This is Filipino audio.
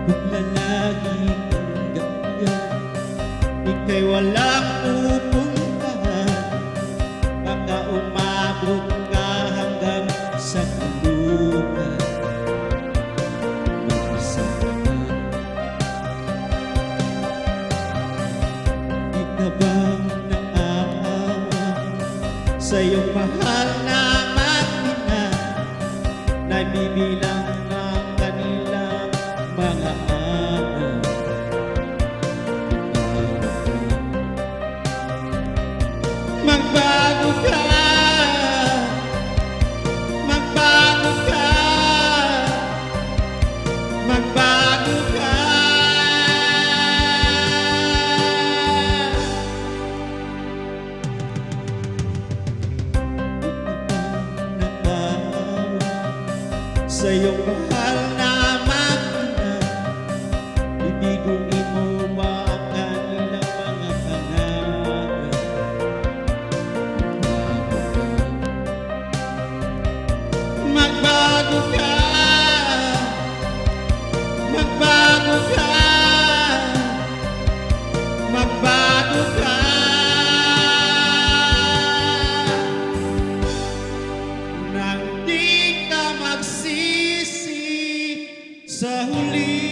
Paglalagi hanggang ngayon, ika'y walang pupuntahan. Baka umabot ka hanggang sa tulugan. Mag-isa ka, di ka bang naaawa sa iyong mahal na mag-ina na bibilang ng kanilang mga anak? Magbago ka, magbago ka, magbago ka. Sa iyong mahal na mag-ina, bibiguin mo ba ang kanilang mga pangarap? Magbago ka, magbago ka, magbago ka. Nang di ka magsisi sa huli.